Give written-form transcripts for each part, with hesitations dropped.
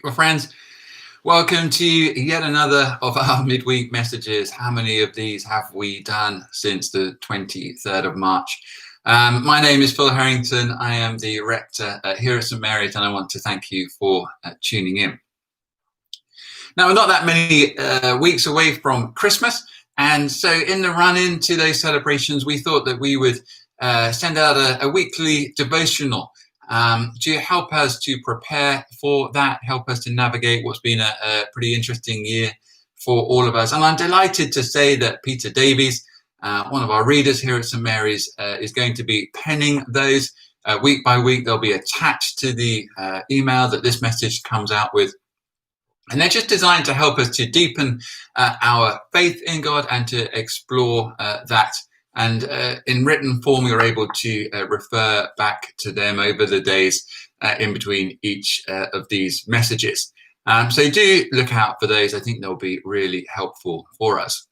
Well, friends, welcome to yet another of our midweek messages. How many of these have we done since the 23rd of March? My name is Phil Harrington. I am the rector here at St Mary's, and I want to thank you for tuning in. Now, we're not that many weeks away from Christmas, and so in the run-in to those celebrations, we thought that we would send out a weekly devotional to help us to prepare for that, help us to navigate what's been a pretty interesting year for all of us. And I'm delighted to say that Peter Davies, one of our readers here at St Mary's, is going to be penning those week by week. They'll be attached to the email that this message comes out with. And they're just designed to help us to deepen our faith in God and to explore that. And in written form, you're able to refer back to them over the days in between each of these messages. So do look out for those. I think they'll be really helpful for us.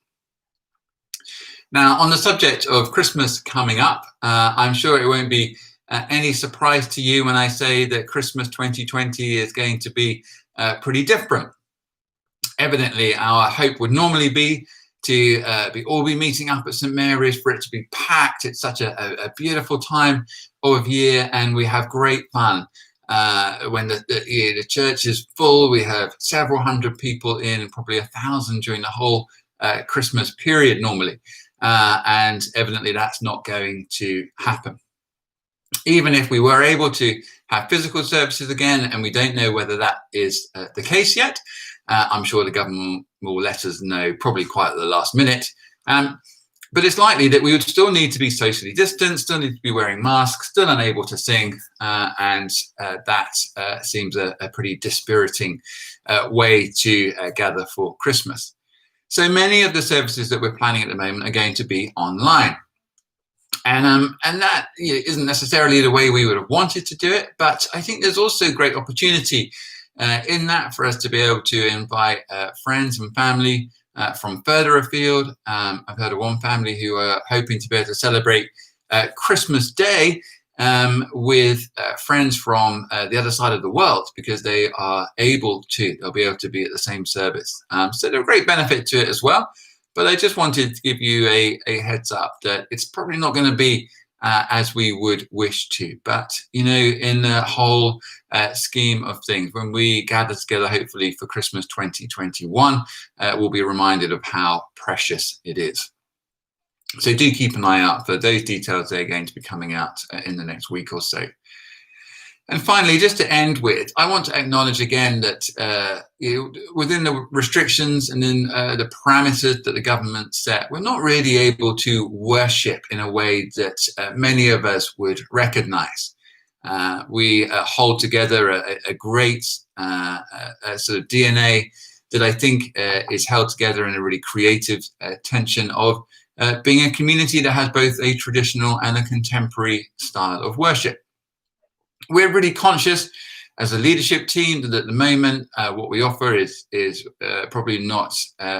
Now, on the subject of Christmas coming up, I'm sure it won't be any surprise to you when I say that Christmas 2020 is going to be pretty different. Evidently, our hope would normally be to all be meeting up at St Mary's, for it to be packed. It's such a beautiful time of year, and we have great fun. When the church is full, we have several hundred people in, probably 1,000 during the whole Christmas period normally. And evidently that's not going to happen. Even if we were able to have physical services again, and we don't know whether that is the case yet, I'm sure the government will let us know probably quite at the last minute. But it's likely that we would still need to be socially distanced, still need to be wearing masks, still unable to sing. And that seems a pretty dispiriting way to gather for Christmas. So many of the services that we're planning at the moment are going to be online. And that isn't necessarily the way we would have wanted to do it, but I think there's also great opportunity in that for us to be able to invite friends and family from further afield. I've heard of one family who are hoping to be able to celebrate Christmas Day with friends from the other side of the world, because they are able to. They'll be able to be at the same service. So there's a great benefit to it as well. But I just wanted to give you a heads up that it's probably not going to be as we would wish to. But, in the whole scheme of things, when we gather together, hopefully for Christmas 2021, we'll be reminded of how precious it is. So do keep an eye out for those details. They're going to be coming out in the next week or so. And finally, just to end with, I want to acknowledge again that within the restrictions and in the parameters that the government set, we're not really able to worship in a way that many of us would recognize. We hold together a great sort of DNA that I think is held together in a really creative tension of being a community that has both a traditional and a contemporary style of worship. We're really conscious as a leadership team that at the moment what we offer is probably not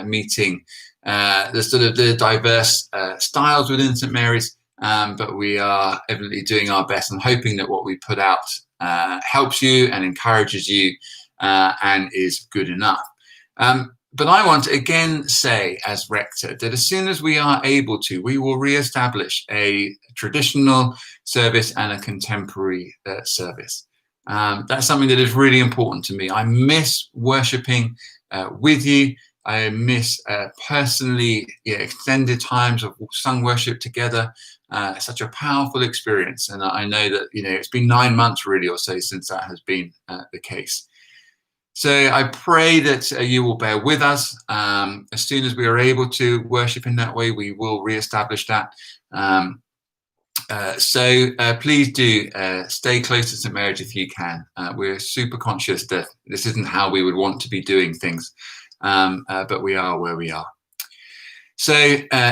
meeting the sort of the diverse styles within St Mary's, but we are evidently doing our best and hoping that what we put out helps you and encourages you and is good enough. But I want to again say, as rector, that as soon as we are able to, we will re-establish a traditional service and a contemporary service. That's something that is really important to me. I miss worshipping with you. I miss personally extended times of sung worship together. Such a powerful experience. And I know that, it's been 9 months really or so since that has been the case. So I pray that you will bear with us. As soon as we are able to worship in that way, we will re-establish that. So please do stay close to St Mary's if you can. We're super conscious that this isn't how we would want to be doing things, but we are where we are. So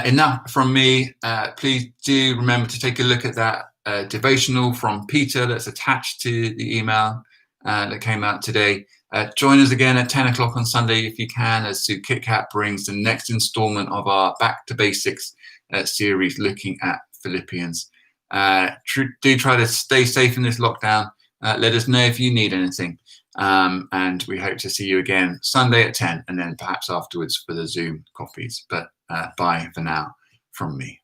enough from me. Please do remember to take a look at that devotional from Peter that's attached to the email that came out today. Join us again at 10 o'clock on Sunday if you can, as Sue KitKat brings the next installment of our Back to Basics series looking at Philippians. Do try to stay safe in this lockdown. Let us know if you need anything. And we hope to see you again Sunday at 10, and then perhaps afterwards for the Zoom copies. But bye for now from me.